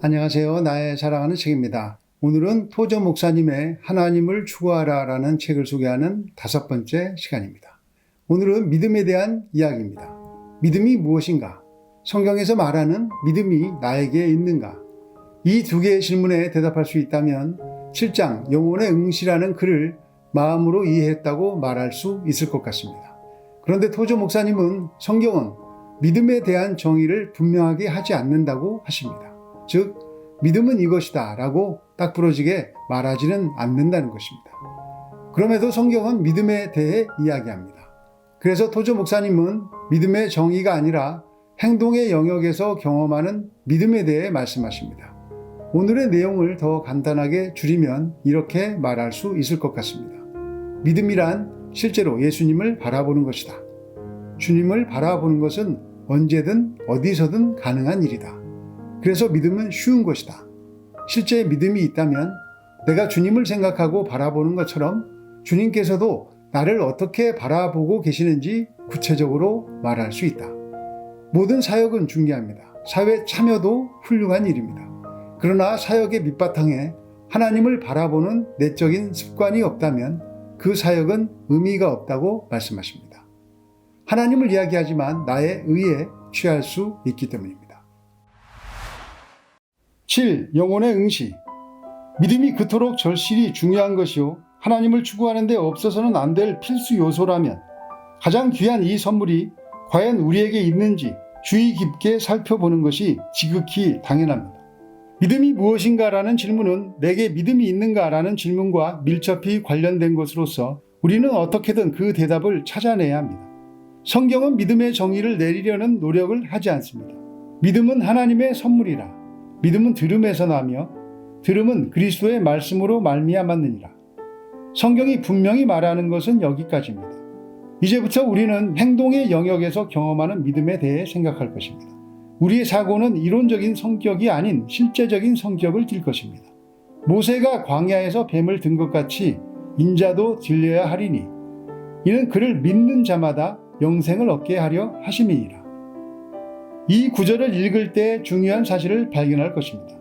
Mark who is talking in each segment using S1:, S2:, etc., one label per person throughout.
S1: 안녕하세요. 나의 사랑하는 책입니다. 오늘은 토저 목사님의 하나님을 추구하라 라는 책을 소개하는 5번째 시간입니다. 오늘은 믿음에 대한 이야기입니다. 믿음이 무엇인가? 성경에서 말하는 믿음이 나에게 있는가? 이 두 개의 질문에 대답할 수 있다면 7장 영혼의 응시라는 글을 마음으로 이해했다고 말할 수 있을 것 같습니다. 그런데 토저 목사님은 성경은 믿음에 대한 정의를 분명하게 하지 않는다고 하십니다. 즉 믿음은 이것이다 라고 딱 부러지게 말하지는 않는다는 것입니다. 그럼에도 성경은 믿음에 대해 이야기합니다. 그래서 토저 목사님은 믿음의 정의가 아니라 행동의 영역에서 경험하는 믿음에 대해 말씀하십니다. 오늘의 내용을 더 간단하게 줄이면 이렇게 말할 수 있을 것 같습니다. 믿음이란 실제로 예수님을 바라보는 것이다. 주님을 바라보는 것은 언제든 어디서든 가능한 일이다. 그래서 믿음은 쉬운 것이다. 실제 믿음이 있다면 내가 주님을 생각하고 바라보는 것처럼 주님께서도 나를 어떻게 바라보고 계시는지 구체적으로 말할 수 있다. 모든 사역은 중요합니다. 사회 참여도 훌륭한 일입니다. 그러나 사역의 밑바탕에 하나님을 바라보는 내적인 습관이 없다면 그 사역은 의미가 없다고 말씀하십니다. 하나님을 이야기하지만 나의 의에 취할 수 있기 때문입니다. 7. 영혼의 응시. 믿음이 그토록 절실히 중요한 것이요 하나님을 추구하는 데 없어서는 안 될 필수 요소라면 가장 귀한 이 선물이 과연 우리에게 있는지 주의 깊게 살펴보는 것이 지극히 당연합니다. 믿음이 무엇인가라는 질문은 내게 믿음이 있는가라는 질문과 밀접히 관련된 것으로서 우리는 어떻게든 그 대답을 찾아내야 합니다. 성경은 믿음의 정의를 내리려는 노력을 하지 않습니다. 믿음은 하나님의 선물이라. 믿음은 들음에서 나며 들음은 그리스도의 말씀으로 말미암았느니라. 성경이 분명히 말하는 것은 여기까지입니다. 이제부터 우리는 행동의 영역에서 경험하는 믿음에 대해 생각할 것입니다. 우리의 사고는 이론적인 성격이 아닌 실제적인 성격을 띌 것입니다. 모세가 광야에서 뱀을 든 것 같이 인자도 들려야 하리니 이는 그를 믿는 자마다 영생을 얻게 하려 하심이니라. 이 구절을 읽을 때 중요한 사실을 발견할 것입니다.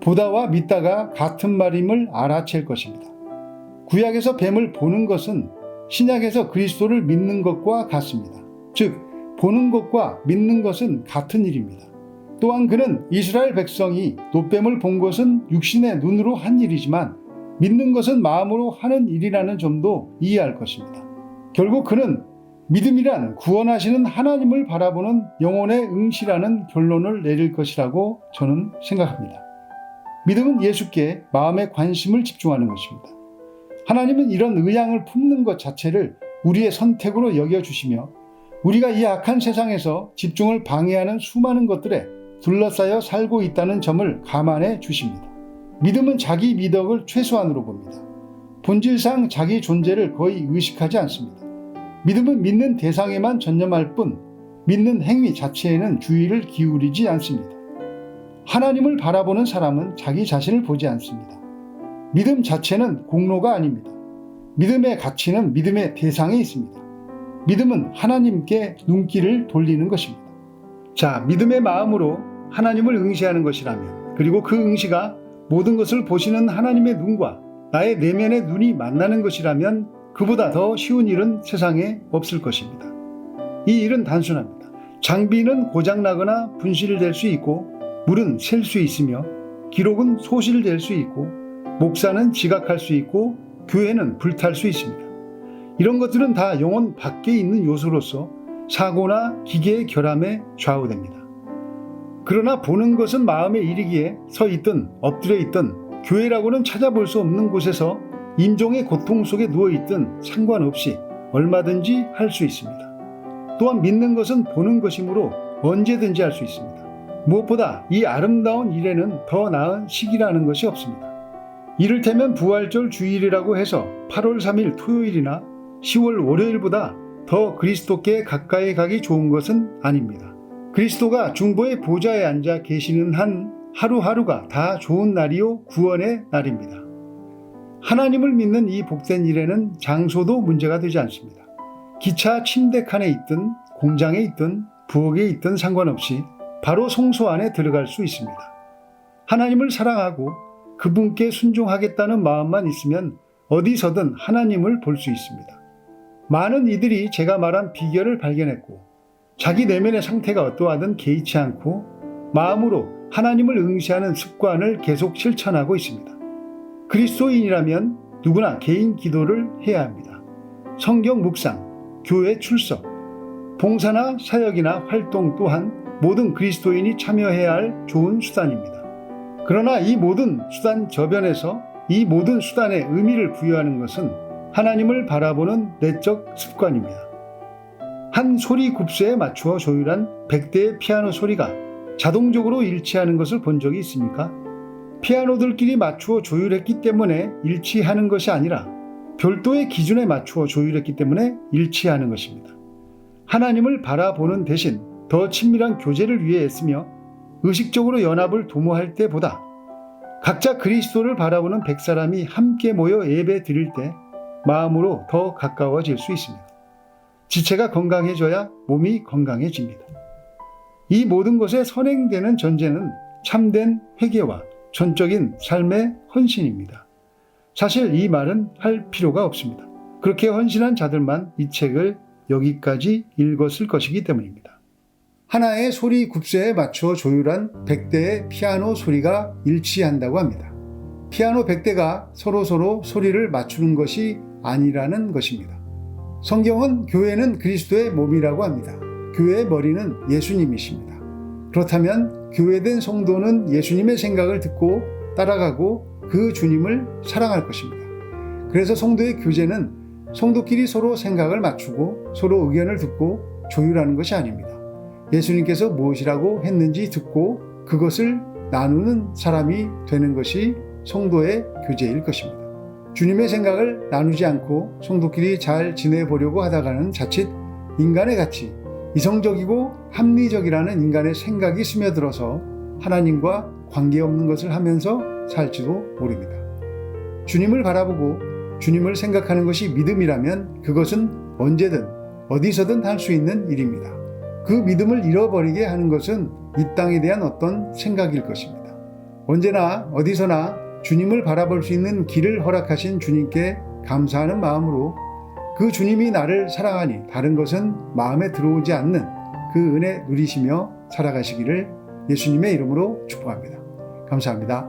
S1: 보다와 믿다가 같은 말임을 알아챌 것입니다. 구약에서 뱀을 보는 것은 신약에서 그리스도를 믿는 것과 같습니다. 즉, 보는 것과 믿는 것은 같은 일입니다. 또한 그는 이스라엘 백성이 놋뱀을 본 것은 육신의 눈으로 한 일이지만 믿는 것은 마음으로 하는 일이라는 점도 이해할 것입니다. 결국 그는 믿음이란 구원하시는 하나님을 바라보는 영혼의 응시라는 결론을 내릴 것이라고 저는 생각합니다. 믿음은 예수께 마음의 관심을 집중하는 것입니다. 하나님은 이런 의향을 품는 것 자체를 우리의 선택으로 여겨주시며 우리가 이 악한 세상에서 집중을 방해하는 수많은 것들에 둘러싸여 살고 있다는 점을 감안해 주십니다. 믿음은 자기 미덕을 최소한으로 봅니다. 본질상 자기 존재를 거의 의식하지 않습니다. 믿음은 믿는 대상에만 전념할 뿐 믿는 행위 자체에는 주의를 기울이지 않습니다. 하나님을 바라보는 사람은 자기 자신을 보지 않습니다. 믿음 자체는 공로가 아닙니다. 믿음의 가치는 믿음의 대상에 있습니다. 믿음은 하나님께 눈길을 돌리는 것입니다. 자, 믿음의 마음으로 하나님을 응시하는 것이라면, 그리고 그 응시가 모든 것을 보시는 하나님의 눈과 나의 내면의 눈이 만나는 것이라면 그보다 더 쉬운 일은 세상에 없을 것입니다. 이 일은 단순합니다. 장비는 고장나거나 분실될 수 있고 물은 셀 수 있으며 기록은 소실될 수 있고 목사는 지각할 수 있고 교회는 불탈 수 있습니다. 이런 것들은 다 영혼 밖에 있는 요소로서 사고나 기계의 결함에 좌우됩니다. 그러나 보는 것은 마음에 이르기에 서 있든 엎드려 있든 교회라고는 찾아볼 수 없는 곳에서 임종의 고통 속에 누워 있든 상관없이 얼마든지 할 수 있습니다. 또한 믿는 것은 보는 것이므로 언제든지 할 수 있습니다. 무엇보다 이 아름다운 일에는 더 나은 시기라는 것이 없습니다. 이를테면 부활절 주일이라고 해서 8월 3일 토요일이나 10월 월요일보다 더 그리스도께 가까이 가기 좋은 것은 아닙니다. 그리스도가 중보의 보좌에 앉아 계시는 한 하루하루가 다 좋은 날이요 구원의 날입니다. 하나님을 믿는 이 복된 일에는 장소도 문제가 되지 않습니다. 기차 침대 칸에 있든 공장에 있든 부엌에 있든 상관없이 바로 성소 안에 들어갈 수 있습니다. 하나님을 사랑하고 그분께 순종하겠다는 마음만 있으면 어디서든 하나님을 볼 수 있습니다. 많은 이들이 제가 말한 비결을 발견했고 자기 내면의 상태가 어떠하든 개의치 않고 마음으로 하나님을 응시하는 습관을 계속 실천하고 있습니다. 그리스도인이라면 누구나 개인 기도를 해야 합니다. 성경 묵상, 교회 출석, 봉사나 사역이나 활동 또한 모든 그리스도인이 참여해야 할 좋은 수단입니다. 그러나 이 모든 수단 저변에서 이 모든 수단에 의미를 부여하는 것은 하나님을 바라보는 내적 습관입니다. 한 소리 굽수에 맞추어 조율한 100대의 피아노 소리가 자동적으로 일치하는 것을 본 적이 있습니까? 피아노들끼리 맞추어 조율했기 때문에 일치하는 것이 아니라 별도의 기준에 맞추어 조율했기 때문에 일치하는 것입니다. 하나님을 바라보는 대신 더 친밀한 교제를 위해 애쓰며 의식적으로 연합을 도모할 때보다 각자 그리스도를 바라보는 100사람이 함께 모여 예배 드릴 때 마음으로 더 가까워질 수 있습니다. 지체가 건강해져야 몸이 건강해집니다. 이 모든 것에 선행되는 전제는 참된 회개와 전적인 삶의 헌신입니다. 사실 이 말은 할 필요가 없습니다. 그렇게 헌신한 자들만 이 책을 여기까지 읽었을 것이기 때문입니다. 하나의 소리 굽수에 맞추어 조율한 100대의 피아노 소리가 일치한다고 합니다. 피아노 100대가 서로 소리를 맞추는 것이 아니라는 것입니다. 성경은 교회는 그리스도의 몸이라고 합니다. 교회의 머리는 예수님이십니다. 그렇다면 교회된 성도는 예수님의 생각을 듣고 따라가고 그 주님을 사랑할 것입니다. 그래서 성도의 교제는 성도끼리 서로 생각을 맞추고 서로 의견을 듣고 조율하는 것이 아닙니다. 예수님께서 무엇이라고 했는지 듣고 그것을 나누는 사람이 되는 것이 성도의 교제일 것입니다. 주님의 생각을 나누지 않고 성도끼리 잘 지내보려고 하다가는 자칫 인간의 가치, 이성적이고 합리적이라는 인간의 생각이 스며들어서 하나님과 관계없는 것을 하면서 살지도 모릅니다. 주님을 바라보고 주님을 생각하는 것이 믿음이라면 그것은 언제든 어디서든 할 수 있는 일입니다. 그 믿음을 잃어버리게 하는 것은 이 땅에 대한 어떤 생각일 것입니다. 언제나 어디서나 주님을 바라볼 수 있는 길을 허락하신 주님께 감사하는 마음으로 그 주님이 나를 사랑하니 다른 것은 마음에 들어오지 않는 그 은혜 누리시며 살아가시기를 예수님의 이름으로 축복합니다. 감사합니다.